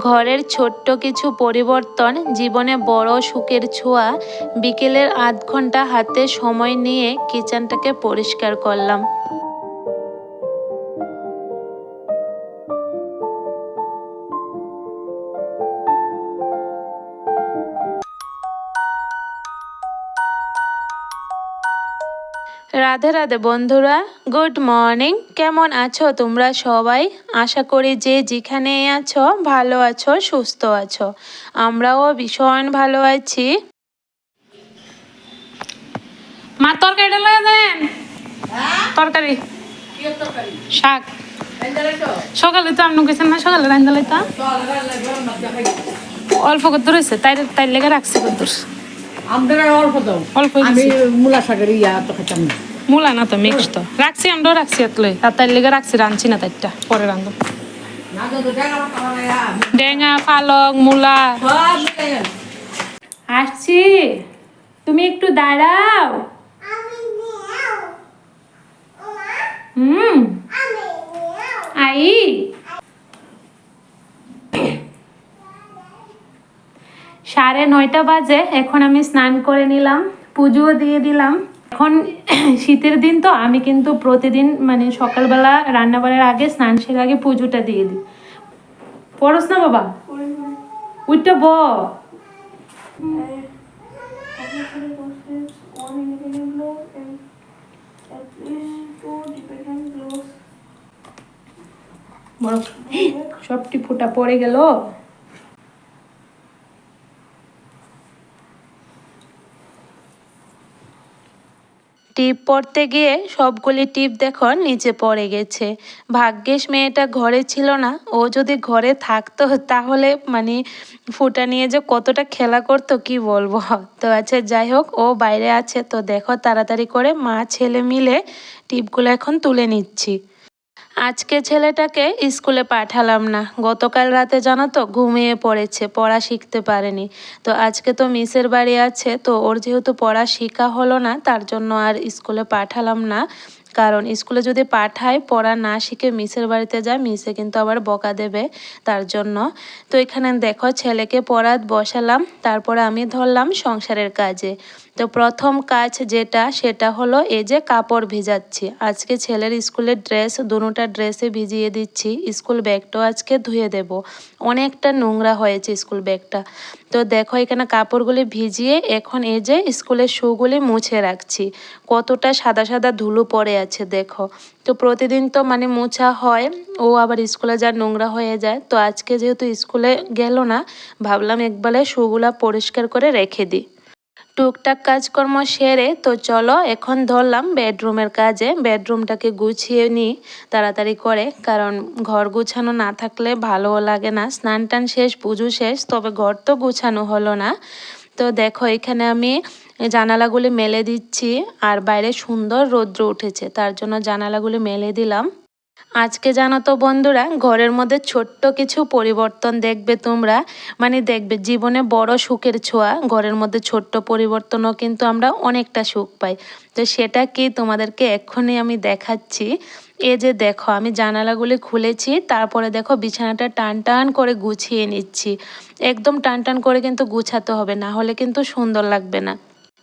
ঘরের ছোট্ট কিছু পরিবর্তন জীবনে বড় সুখের ছোঁয়া। বিকেলের আধ ঘন্টা হাতে সময় নিয়ে কিচেনটাকে পরিষ্কার করলাম। রাধে রাধে বন্ধুরা, গুড মর্নিং। কেমন আছো তোমরা সবাই? আশা করি যে যেখানে আছো ভালো আছো, সুস্থ আছো। আমরাও ভীষণ ভালো আছি। মা তরকারিটা লয়ে দেন। তরকারি শাক সকালে তো আপনি গেছেন না, সকালে রান্না লাইতা অল্প কত রয়েছে, তাই তাই লেগে রাখছে কত অল্প। আমি মূলা শাকের তো খেতাম না, মূলা না তো মিক্স তো রাখছি, আমরাও রাখছি এতলই, আর তাই লেগে রাখছি, রাঁধছি না তাইটা, পরে রান্ধব। ডেঙ্গা পালং মূলা আসছি, তুমি একটু দাঁড়াও। আই 9:30 বাজে। এখন আমি স্নান করে নিলাম, পুজোও দিয়ে দিলাম। এখন শীতের দিন তো আমি কিন্তু প্রতিদিন মানে সকালবেলা রান্নাবাড়ার আগে, স্নান সেরে আগে পুজোটা দিয়ে দিই। পড়স না বাবা, উইটা ব সবটি ফুটা পড়ে গেল। টিপ পড়তে গিয়ে সবগুলি টিপ দেখো নিচে পড়ে গেছে। ভাগ্যিস মেয়েটা ঘরে ছিল না, ও যদি ঘরে থাকতো তাহলে মানে ফুটা নিয়ে যে কতটা খেলা করতো কি বলবো। তো আচ্ছা যাই হোক, ও বাইরে আছে, তো দেখো তাড়াতাড়ি করে মা ছেলে মিলে টিপগুলো এখন তুলে নিচ্ছি। আজকে ছেলেটাকে স্কুলে পাঠালাম না, গতকাল রাতে জানো তো ঘুমিয়ে পড়েছে, পড়া শিখতে পারেনি। তো আজকে তো মিসের বাড়ি আছে, তো ওর যেহেতু পড়া শেখা হলো না, তার জন্য আর স্কুলে পাঠালাম না। কারণ স্কুলে যদি পাঠায়, পড়া না শিখে মিসের বাড়িতে যায়, মিসে কিন্তু আবার বকা দেবে, তার জন্য। তো এখানে দেখো ছেলেকে পড়াত বসালাম, তারপরে আমি ধরলাম সংসারের কাজে। তো প্রথম কাজ যেটা, সেটা হলো এই যে কাপড় ভিজাচ্ছি। আজকে ছেলের স্কুলের ড্রেস, দুটোটা ড্রেসে ভিজিয়ে দিচ্ছি। স্কুল ব্যাগটাও আজকে ধুয়ে দেব, অনেকটা নোংরা হয়েছে স্কুল ব্যাগটা। তো দেখো এখানে কাপড়গুলি ভিজিয়ে এখন এই যে স্কুলের শুগুলি মুছে রাখছি। কতটা সাদা সাদা ধুলো পড়ে আছে দেখো। তো প্রতিদিন তো মানে মোছা হয়, ও আবার স্কুলে যা নোংরা হয়ে যায়। তো আজকে যেহেতু স্কুলে গেল না, ভাবলাম একবারে শুগুলা পরিষ্কার করে রেখে দিই। টুকটাক কাজকর্ম সেরে তো চলো এখন ধরলাম বেডরুমের কাজে। বেডরুমটাকে গুছিয়ে নিই তাড়াতাড়ি করে, কারণ ঘর গুছানো না থাকলে ভালোও লাগে না। স্নান টান শেষ, পুজো শেষ, তবে ঘর তো গুছানো হলো না। তো দেখো এখানে আমি জানালাগুলি মেলে দিচ্ছি, আর বাইরে সুন্দর রৌদ্র উঠেছে, তার জন্য জানালাগুলি মেলে দিলাম। আজকে জানো তো বন্ধুরা, ঘরের মধ্যে ছোট্ট কিছু পরিবর্তন দেখবে তোমরা, মানে দেখবে জীবনে বড় সুখের ছোঁয়া। ঘরের মধ্যে ছোট্ট পরিবর্তনও কিন্তু আমরা অনেকটা সুখ পাই। তো সেটা কি তোমাদেরকে এক্ষুনি আমি দেখাচ্ছি। এই যে দেখো আমি জানালাগুলি খুলেছি, তারপরে দেখো বিছানাটা টান টান করে গুছিয়ে নিচ্ছি। একদম টান টান করে কিন্তু গুছাতে হবে, না হলে কিন্তু সুন্দর লাগবে না।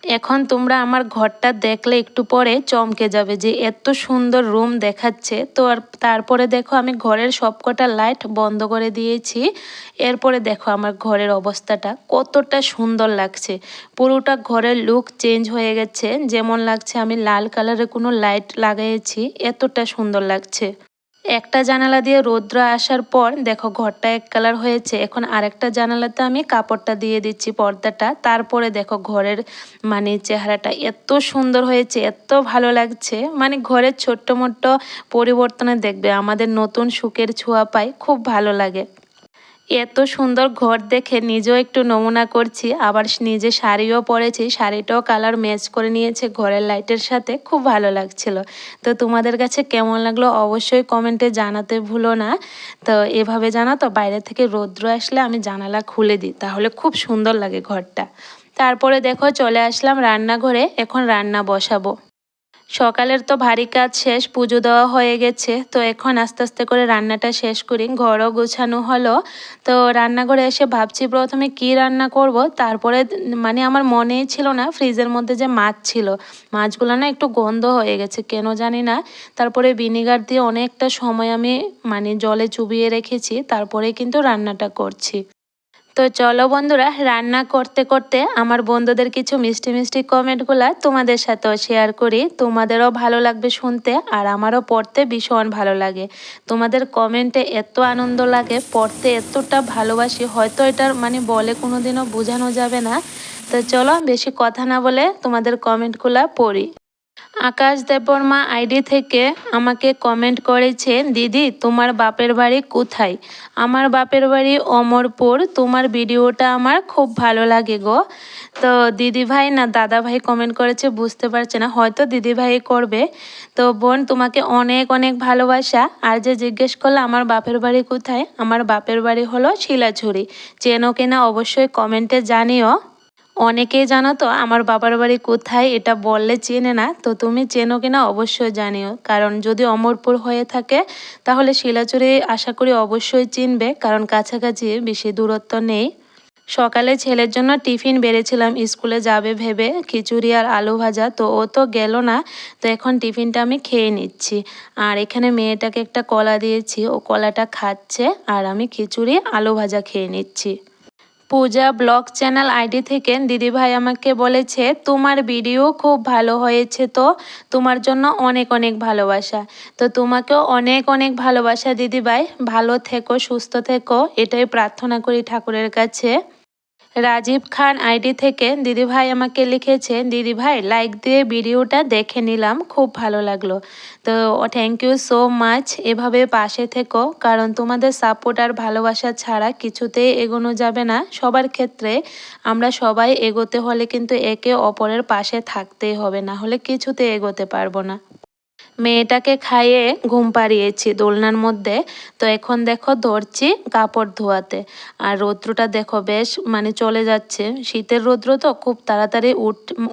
এখন তোমরা আমার ঘরটা দেখলে একটু পরে চমকে যাবে যে এত সুন্দর রুম দেখাচ্ছে। তো আর তারপরে দেখো আমি ঘরের সবকটা লাইট বন্ধ করে দিয়েছি। এরপরে দেখো আমার ঘরের অবস্থাটা কতটা সুন্দর লাগছে। পুরোটা ঘরের লুক চেঞ্জ হয়ে গেছে, যেমন লাগছে আমি লাল কালারের কোনো লাইট লাগাইছি, এতটা সুন্দর লাগছে। একটা জানালা দিয়ে রৌদ্র আসার পর দেখো ঘরটা এক কালার হয়েছে। এখন আরেকটা জানালাতে আমি কাপড়টা দিয়ে দিচ্ছি, পর্দাটা। তারপরে দেখো ঘরের মানে চেহারাটা এত সুন্দর হয়েছে, এত ভালো লাগছে। মানে ঘরের ছোট্ট মোট্ট পরিবর্তনে দেখবে আমাদের নতুন সুখের ছোঁয়া পাই, খুব ভালো লাগে। এত সুন্দর ঘর দেখে নিজেও একটু নমুনা করছি, আবার নিজে শাড়িও পরেছি, শাড়িটাও কালার ম্যাচ করে নিয়েছে ঘরের লাইটের সাথে, খুব ভালো লাগছিল। তো তোমাদের কাছে কেমন লাগলো অবশ্যই কমেন্টে জানাতে ভুলো না। তো এভাবে জানো তো, বাইরে থেকে রৌদ্র আসলে আমি জানালা খুলে দিই, তাহলে খুব সুন্দর লাগে ঘরটা। তারপরে দেখো চলে আসলাম রান্নাঘরে, এখন রান্না বসাবো। সকালের তো ভারী কাজ শেষ, পুজো দেওয়া হয়ে গেছে। তো এখন আস্তে আস্তে করে রান্নাটা শেষ করি, ঘরও গোছানো হলো। তো রান্নাঘরে এসে ভাবছি প্রথমে কি রান্না করব, তারপরে মানে আমার মনেই ছিল না ফ্রিজের মধ্যে যে মাছ ছিল, মাছগুলো না একটু গন্ধ হয়ে গেছে কেন জানি না। তারপরে ভিনিগার দিয়ে অনেকটা সময় আমি মানে জলে চুবিয়ে রেখেছি, তারপরে কিন্তু রান্নাটা করছি। তো চলো বন্ধুরা, রান্না করতে করতে আমার বন্ধুদের কিছু মিষ্টি মিষ্টি কমেন্টগুলো তোমাদের সাথেও শেয়ার করি, তোমাদেরও ভালো লাগবে শুনতে আর আমারও পড়তে ভীষণ ভালো লাগে। তোমাদের কমেন্টে এত আনন্দ লাগে, পড়তে এতটা ভালোবাসি, হয়তো এটার মানে বলে কোনোদিনও বোঝানো যাবে না। তো চলো বেশি কথা না বলে তোমাদের কমেন্টগুলো পড়ি। আকাশ দেববর্মা আইডি থেকে আমাকে কমেন্ট করেছে, দিদি তোমার বাপের বাড়ি কোথায়? আমার বাপের বাড়ি অমরপুর। তোমার ভিডিওটা আমার খুব ভালো লাগে গো। তো দিদি ভাই না দাদা ভাই কমেন্ট করেছে বুঝতে পারছে না, হয়তো দিদি ভাই করবে। তো বোন তোমাকে অনেক অনেক ভালোবাসা। আর যে জিজ্ঞেস করলে আমার বাপের বাড়ি কোথায়, আমার বাপের বাড়ি হলো শিলাঝুরি। চেনো কিনা অবশ্যই কমেন্টে জানিও। অনেকেই জানো তো আমার বাবার বাড়ি কোথায়, এটা বললে চেনে না, তো তুমি চেনো কিনা অবশ্যই জানিও, কারণ যদি অমরপুর হয়ে থাকে তাহলে শিলাচুরি আশা করি অবশ্যই চিনবে, কারণ কাছাকাছি বেশি দূরত্ব নেই। সকালে ছেলের জন্য টিফিন বেড়েছিলাম স্কুলে যাবে ভেবে, খিচুড়ি আর আলু ভাজা, তো ও তো গেল না। তো এখন টিফিনটা আমি খেয়ে নিচ্ছি। আর এখানে মেয়েটাকে একটা কলা দিয়েছি, ও কলাটা খাচ্ছে আর আমি খিচুড়ি আলু ভাজা খেয়ে নিচ্ছি। পূজা ব্লগ চ্যানেল আইডি থেকে দিদিভাই আমাকে বলেছে, তোমার ভিডিও খুব ভালো হয়েছে, তো তোমার জন্য অনেক অনেক ভালোবাসা। তো তোমাকেও অনেক অনেক ভালোবাসা দিদিভাই, ভালো থেকো সুস্থ থেকো এটাই প্রার্থনা করি ঠাকুরের কাছে। রাজীব খান আইডি থেকে দিদিভাই আমাকে লিখেছে, দিদিভাই লাইক দিয়ে ভিডিওটা দেখে নিলাম, খুব ভালো লাগলো। তো থ্যাংক ইউ সো মাচ, এভাবে পাশে থেকো, কারণ তোমাদের সাপোর্ট আর ভালোবাসা ছাড়া কিছুতেই এগোনো যাবে না সবার ক্ষেত্রে। আমরা সবাই এগোতে হলে কিন্তু একে অপরের পাশে থাকতেই হবে, না হলে কিছুতে এগোতে পারবো না। মেয়েটাকে খাইয়ে ঘুম পাড়িয়েছি দোলনার মধ্যে। তো এখন দেখো ধরছি কাপড় ধোয়াতে। আর রৌদ্রটা দেখো বেশ মানে চলে যাচ্ছে, শীতের রৌদ্র তো খুব তাড়াতাড়ি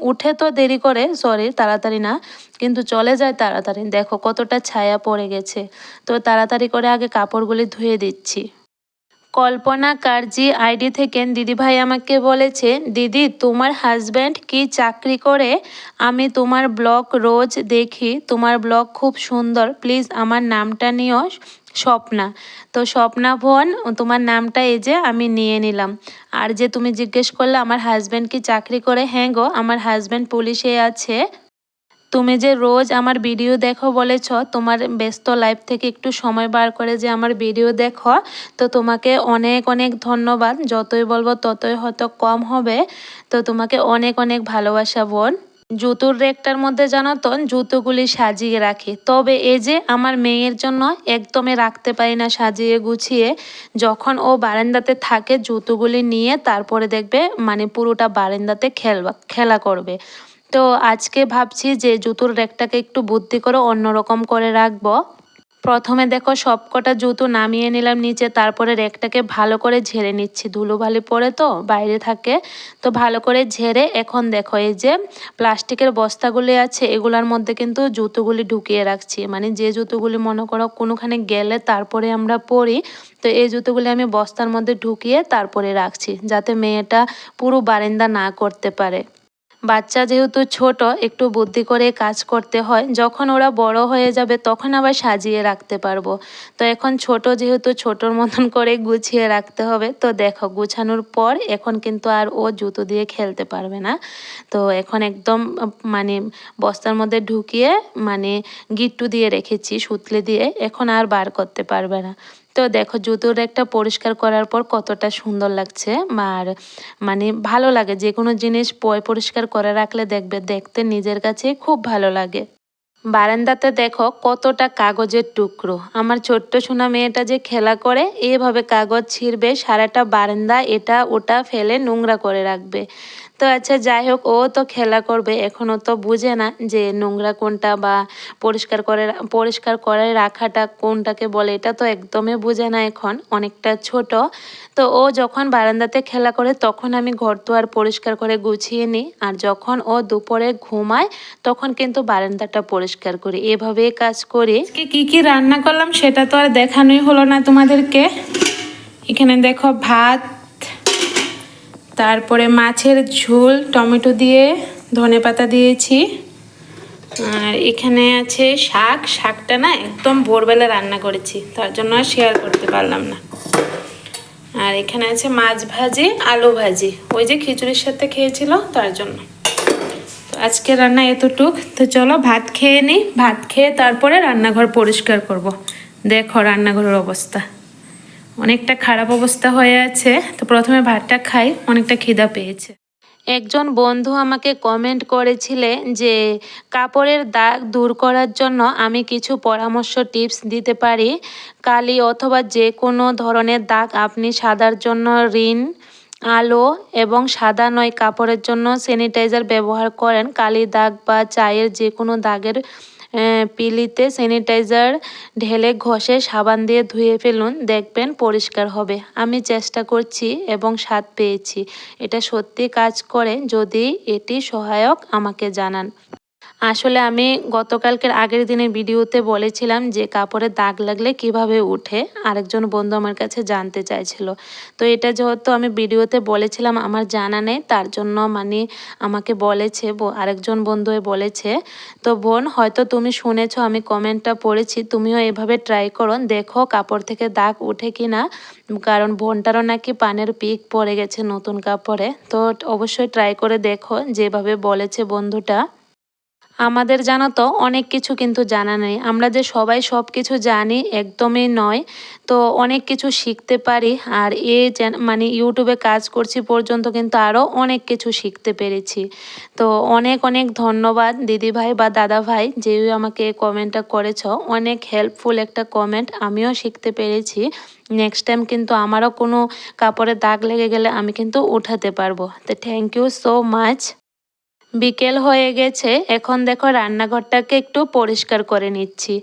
উঠে তো দেরি করে, সরি তাড়াতাড়ি না, কিন্তু চলে যায় তাড়াতাড়ি। দেখো কতটা ছায়া পড়ে গেছে, তো তাড়াতাড়ি করে আগে কাপড়গুলি ধুয়ে দিচ্ছি। কল্পনা কার্জি আইডি থেকে দিদিভাই আমাকে বলেছে, দিদি তোমার হাজব্যান্ড কি চাকরি করে? আমি তোমার ব্লগ রোজ দেখি, তোমার ব্লগ খুব সুন্দর, প্লিজ আমার নামটা নিও। স্বপ্না। তো স্বপ্না বোন তোমার নামটা এই যে আমি নিয়ে নিলাম। আর যে তুমি জিজ্ঞেস করলে আমার হাজব্যান্ড কি চাকরি করে, হ্যাঁ গো আমার হাজব্যান্ড পুলিশে আছে। তুমি যে রোজ আমার ভিডিও দেখো বলেছ, তোমার ব্যস্ত লাইফ থেকে একটু সময় বার করে যে আমার ভিডিও দেখো, তো তোমাকে অনেক অনেক ধন্যবাদ, যতই বলবো ততই হয়তো কম হবে। তো তোমাকে অনেক অনেক ভালোবাসা বোন। জুতোর রেকটার মধ্যে জানো তো জুতোগুলি সাজিয়ে রাখি, তবে এই যে আমার মেয়ের জন্য একদমই রাখতে পারি না সাজিয়ে গুছিয়ে। যখন ও বারান্দাতে থাকে জুতোগুলি নিয়ে তারপরে দেখবে মানে পুরোটা বারান্দাতে খেলা করবে। তো আজকে ভাবছি যে জুতোর র্যাকটাকে একটু বুদ্ধি করে অন্যরকম করে রাখবো। প্রথমে দেখো সবকটা জুতো নামিয়ে নিলাম নিচে, তারপরে র্যাকটাকে ভালো করে ঝেড়ে নিচ্ছি, ধুলোবালি পড়ে তো বাইরে থাকে। তো ভালো করে ঝেড়ে এখন দেখো এই যে প্লাস্টিকের বস্তাগুলি আছে এগুলোর মধ্যে কিন্তু জুতোগুলি ঢুকিয়ে রাখছি, মানে যে জুতোগুলি মনে করো কোনোখানে গেলে তারপরে আমরা পরি, তো এই জুতোগুলি আমি বস্তার মধ্যে ঢুকিয়ে তারপরে রাখছি, যাতে মেয়েটা পুরো বারান্দা না করতে পারে। বাচ্চা যেহেতু ছোট একটু বুদ্ধি করে কাজ করতে হয়, যখন ওরা বড় হয়ে যাবে তখন আবার সাজিয়ে রাখতে পারবো। তো এখন ছোট যেহেতু ছোটর মতন করে গুছিয়ে রাখতে হবে। তো দেখো গুছানোর পর এখন কিন্তু আর ও জুতো দিয়ে খেলতে পারবে না। তো এখন একদম মানে বস্তার মধ্যে ঢুকিয়ে মানে গিট্টু দিয়ে রেখেছি সুতলি দিয়ে, এখন আর বার করতে পারবে না। তো দেখো জুতোর একটা পরিষ্কার করার পর কতটা সুন্দর লাগছে, আর মানে ভালো লাগে যে কোনো জিনিস পরিষ্কার করে রাখলে দেখবে দেখতে নিজের কাছে খুব ভালো লাগে। বারান্দাতে দেখো কতটা কাগজের টুকরো, আমার ছোট্ট সোনা মেয়েটা যে খেলা করে এভাবে কাগজ ছিঁড়বে, সারাটা বারান্দা এটা ওটা ফেলে নোংরা করে রাখবে। তো আচ্ছা যাই হোক, ও তো খেলা করবে, এখনও তো বুঝে না যে নোংরা কোনটা বা পরিষ্কার করে রাখাটা কোনটাকে বলে, এটা তো একদমই বুঝে না, এখন অনেকটা ছোট। তো ও যখন বারান্দাতে খেলা করে তখন আমি ঘর দুয়ার পরিষ্কার করে গুছিয়ে নিই, আর যখন ও দুপুরে ঘুমায় তখন কিন্তু বারান্দাটা পরিষ্কার করি, এভাবেই কাজ করি। কি কি রান্না করলাম সেটা তো আর দেখানোই হলো না তোমাদেরকে। এখানে দেখো ভাত, তারপরে মাছের ঝোল টমেটো দিয়ে ধনেপাতা দিয়েছি, আর এখানে আছে শাকটা না একদম ভোরবেলা রান্না করেছি, তার জন্য আর শেয়ার করতে পারলাম না। আর এখানে আছে মাছ ভাজি, আলু ভাজি, ওই যে খিচুড়ির সাথে খেয়েছিল তার জন্য। তো আজকে রান্না এতটুক। তো চলো ভাত খেয়ে নিই, ভাত খেয়ে তারপরে রান্নাঘর পরিষ্কার করব। দেখো রান্নাঘরের অবস্থা অনেকটা খারাপ অবস্থা হয়ে আছে। তো প্রথমে ভাতটা খাই, অনেকটা খিদা পেয়েছে। একজন বন্ধু আমাকে কমেন্ট করেছিলেন যে কাপড়ের দাগ দূর করার জন্য আমি কিছু পরামর্শ টিপস দিতে পারি। কালি অথবা যে কোনো ধরনের দাগ আপনি সাদার জন্য রিন, আলো এবং সাদা নয় কাপড়ের জন্য স্যানিটাইজার ব্যবহার করেন। কালি দাগ বা চায়ের যে কোনো দাগের পিলিতে স্যানিটাইজার ঢেলে ঘষে সাবান দিয়ে ধুয়ে ফেলুন, দেখবেন পরিষ্কার হবে। আমি চেষ্টা করছি এবং স্বাদ পেয়েছি, এটা সত্যি কাজ করে। যদি এটি সহায়ক আমাকে জানান। আসলে আমি গতকালকের আগের দিনের ভিডিওতে বলেছিলাম যে কাপড়ে দাগ লাগলে কিভাবে উঠে, আরেকজন বন্ধু আমার কাছে জানতে চাইছিল। তো এটা যেহেতু আমি ভিডিওতে বলেছিলাম আমার জানা নেই, তার জন্য মানে আমাকে বলেছে, আরেকজন বন্ধু বলেছে। তো বোন, হয়তো তুমি শুনেছো, আমি কমেন্টটা পড়েছি, তুমিও এভাবে ট্রাই করো, দেখো কাপড় থেকে দাগ উঠে কি না। কারণ বোনটারও নাকি পানের পিক পড়ে গেছে নতুন কাপড়ে। তো অবশ্যই ট্রাই করে দেখো যেভাবে বলেছে বন্ধুটা। আমাদের জানো তো অনেক কিছু কিন্তু জানা নেই, আমরা যে সবাই সব কিছু জানি একদমই নয়। তো অনেক কিছু শিখতে পারি, আর মানে ইউটিউবে কাজ করছি পর্যন্ত কিন্তু আরও অনেক কিছু শিখতে পেরেছি। তো অনেক অনেক ধন্যবাদ দিদিভাই বা দাদাভাই, যে আমাকে কমেন্টটা করেছ, অনেক হেল্পফুল একটা কমেন্ট, আমিও শিখতে পেরেছি। নেক্সট টাইম কিন্তু আমারও কোনো কাপড়ে দাগ লেগে গেলে আমি কিন্তু উঠাতে পারবো। তো থ্যাংক ইউ সো মাচ। বিকেল হয়ে গেছে, এখন দেখো রান্নাঘরটাকে একটু পরিষ্কার করে নিচ্ছি।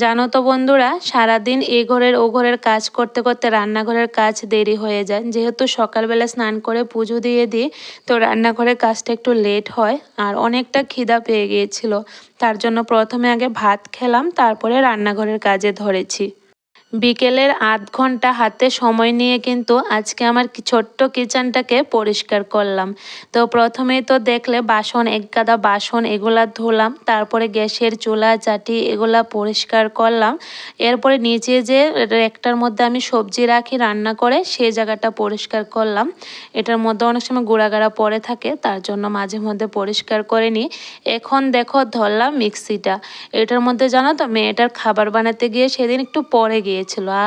জানো তো বন্ধুরা, সারাদিন এ ঘরের ও ঘরের কাজ করতে করতে রান্নাঘরের কাজ দেরি হয়ে যায়। যেহেতু সকালবেলা স্নান করে পুজো দিয়ে দিই, তো রান্নাঘরের কাজটা একটু লেট হয়, আর অনেকটা খিদা পেয়ে গিয়েছিল, তার জন্য প্রথমে আগে ভাত খেলাম, তারপরে রান্নাঘরের কাজে ধরেছি। বিকেলের আধ ঘন্টা হাতে সময় নিয়ে কিন্তু আজকে আমার ছোট্ট কিচেনটাকে পরিষ্কার করলাম। তো প্রথমেই তো দেখলে বাসন, এক গাদা বাসন, এগুলা ধুলাম, তারপরে গ্যাসের চুলা চাটি এগুলা পরিষ্কার করলাম। এরপরে নিচে যে র্যাকটার মধ্যে আমি সবজি রাখি রান্না করে, সেই জায়গাটা পরিষ্কার করলাম। এটার মধ্যে অনেক সময় গুঁড়াগাড়া পড়ে থাকে, তার জন্য মাঝে মধ্যে পরিষ্কার করে নিই। এখন দেখো ধরলাম মিক্সিটা, এটার মধ্যে জানো তো মেয়েটার খাবার বানাতে গিয়ে সেদিন একটু পড়ে গিয়েছিল,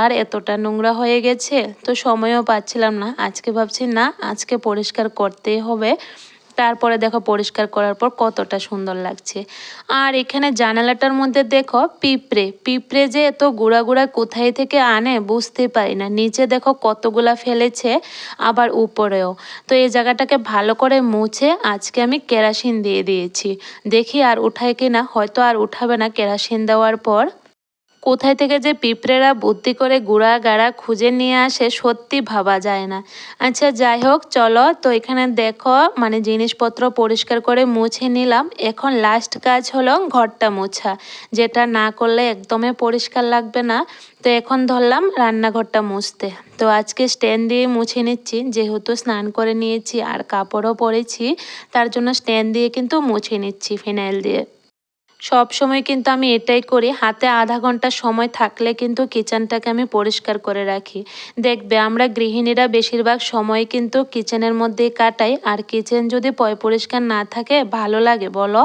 আর এতটা নোংরা হয়ে গেছে, তো সময়ও পাচ্ছিলাম না। আজকে ভাবছি না, আজকে পরিষ্কার করতেই হবে। তারপরে দেখো পরিষ্কার করার পর কতটা সুন্দর লাগছে। আর এখানে জানালাটার মধ্যে দেখো পিঁপড়ে যে এত গুঁড়া গুঁড়া কোথায় থেকে আনে বুঝতে পারি না। নিচে দেখো কতগুলা ফেলেছে, আবার উপরেও। তো এই জায়গাটাকে ভালো করে মুছে আজকে আমি কেরোসিন দিয়ে দিয়েছি, দেখি আর উঠায় কিনা, হয়তো আর উঠাবে না কেরোসিন দেওয়ার পর। কোথায় থেকে যে পিঁপড়েরা বুদ্ধি করে গুঁড়া গাড়া খুঁজে নিয়ে আসে, সত্যি ভাবা যায় না। আচ্ছা যাই হোক, চলো। তো এখানে দেখো মানে জিনিসপত্র পরিষ্কার করে মুছে নিলাম, এখন লাস্ট কাজ হলো ঘরটা মোছা, যেটা না করলে একদমই পরিষ্কার লাগবে না। তো এখন ধরলাম রান্নাঘরটা মুছতে। তো আজকে স্ট্যান্ড দিয়ে মুছে নিচ্ছি, যেহেতু স্নান করে নিয়েছি আর কাপড়ও পরেছি, তার জন্য স্ট্যান্ড দিয়ে কিন্তু মুছে নিচ্ছি ফিনাইল দিয়ে। সব সময় কিন্তু আমি এটাই করি, হাতে আধা ঘন্টা সময় থাকলে কিন্তু কিচেনটাকে আমি পরিষ্কার করে রাখি। দেখবে আমরা গৃহিণীরা বেশিরভাগ সময় কিন্তু কিচেনের মধ্যেই কাটাই, আর কিচেন যদি পরিষ্কার না থাকে ভালো লাগে বলো?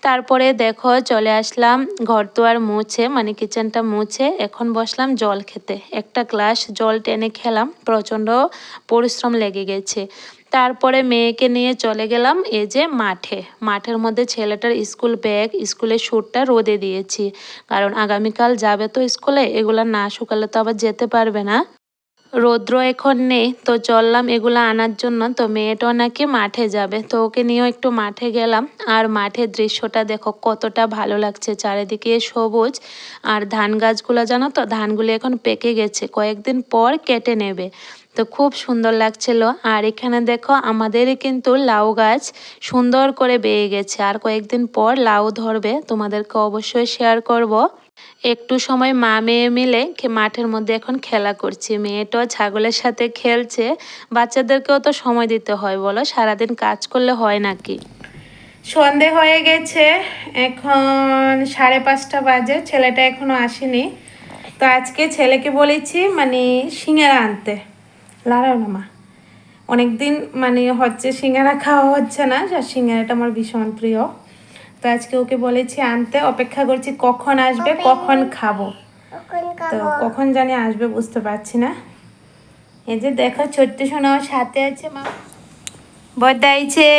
তারপরে দেখো চলে আসলাম ঘর দুয়ার মুছে, মানে কিচেনটা মুছে, এখন বসলাম জল খেতে। একটা গ্লাস জল টেনে খেলাম, প্রচণ্ড পরিশ্রম লেগে গেছে। তারপরে মেয়েকে নিয়ে চলে গেলাম এই যে মাঠের মধ্যে ছেলেটার স্কুল ব্যাগ, স্কুলের স্যুটটা রোদে দিয়েছি, কারণ আগামীকাল যাবে তো স্কুলে, এগুলা না শুকালে তো আবার যেতে পারবে না। রৌদ্র এখন নেই, তো চললাম এগুলো আনার জন্য। তো মেয়েটাও নাকি মাঠে যাবে, তো ওকে নিয়েও একটু মাঠে গেলাম। আর মাঠের দৃশ্যটা দেখো কতটা ভালো লাগছে, চারিদিকে সবুজ। আর ধান গাছগুলো জানো তো, ধানগুলো এখন পেকে গেছে, কয়েকদিন পর কেটে নেবে। তো খুব সুন্দর লাগছিল। আর এখানে দেখো আমাদেরই কিন্তু লাউ গাছ সুন্দর করে বেয়ে গেছে, আর কয়েকদিন পর লাউ ধরবে, তোমাদেরকে অবশ্যই শেয়ার করব। একটু সময় মা মেয়ে মিলে মাঠের মধ্যে এখন খেলা করছি, মেয়েটাও ছাগলের সাথে খেলছে। বাচ্চাদেরকেও তো সময় দিতে হয় বলো, সারাদিন কাজ করলে হয় নাকি। সন্ধে হয়ে গেছে, এখন 5:30 বাজে, ছেলেটা এখনো আসেনি। তো আজকে ছেলেকে বলেছি মানে সিঙ্গারা আনতে। লাড়াও না মা, অনেকদিন মানে হচ্ছে সিঙ্গারা খাওয়া হচ্ছে না, আর সিঙ্গারাটা আমার ভীষণ প্রিয়। তো আজকে ওকে বলেছি আনতে, অপেক্ষা করছি কখন আসবে কখন খাবো। তো কখন জানি আসবে বুঝতে পারছি না। এই যে দেখো ছোট্ট সোনা আমার সাথে আছে, মা বদাইছে।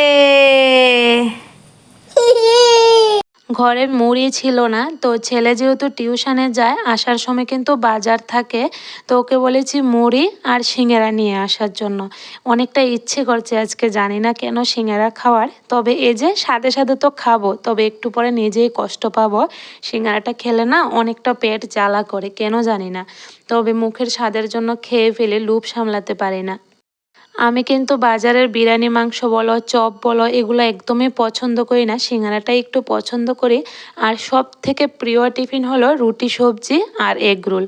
ঘরে মুড়ি ছিল না, তো ছেলে যেহেতু টিউশনে যায়, আসার সময় কিন্তু বাজার থাকে। তো ওকে বলেছি মুড়ি আর সিঙ্গারা নিয়ে আসার জন্য। অনেকটা ইচ্ছে করছে আজকে, জানি না কেন সিঙ্গারা খাওয়ার। তবে এই যে সাথে সাথে তো খাবো, তবে একটু পরে নিজেই কষ্ট পাবো। সিঙ্গারাটা খেলে না অনেকটা পেট জ্বালা করে, কেন জানি না। তবে মুখের স্বাদের জন্য খেয়ে ফেলে, লোভ সামলাতে পারি না। আমি কিন্তু বাজারের বিরিয়ানি মাংস বলো, চপ বলো, এগুলো একদমই পছন্দ করি না, সিঙ্গারাটাই একটু পছন্দ করি। আর সব থেকে প্রিয় টিফিন হলো রুটি সবজি আর এগ রোল।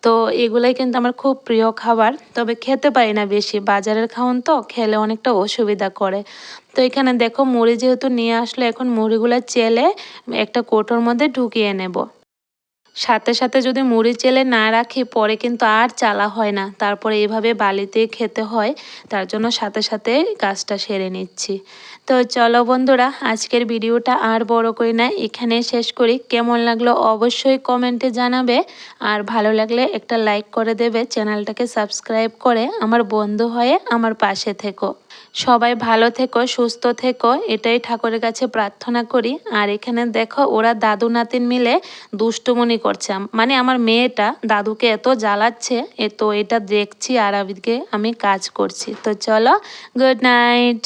তো এগুলাই কিন্তু আমার খুব প্রিয় খাবার, তবে খেতে পারি না বেশি, বাজারের খাওন তো খেলে অনেকটা অসুবিধা করে। তো এখানে দেখো মুড়ি যেহেতু নিয়ে আসলে, এখন মুড়িগুলো চেলে একটা কৌটোর মধ্যে ঢুকিয়ে নেব। সাথে সাথে যদি মুড়ি চেলে না রাখি, পরে কিন্তু আর চালা হয় না, তারপরে এভাবে বালিতে খেতে হয়। তার জন্য সাথে সাথে কাজটা সেরে নিচ্ছি। তো চলো বন্ধুরা, আজকের ভিডিওটা আর বড় করি না, এখানে শেষ করি। কেমন লাগলো অবশ্যই কমেন্টে জানাবে। আর ভালো লাগলে একটা লাইক করে দেবে, চ্যানেলটাকে সাবস্ক্রাইব করে আমার বন্ধু হয়ে আমার পাশে থেকো। সবাই ভালো থেকো, সুস্থ থেকো, এটাই ঠাকুরের কাছে প্রার্থনা করি। আর এখানে দেখো ওরা দাদু নাতিন মিলে দুষ্টুমনি করছে, মানে আমার মেয়েটা দাদুকে এত জ্বালাচ্ছে, তো এটা দেখছি আর আমি কাজ করছি। তো চলো, গুড নাইট।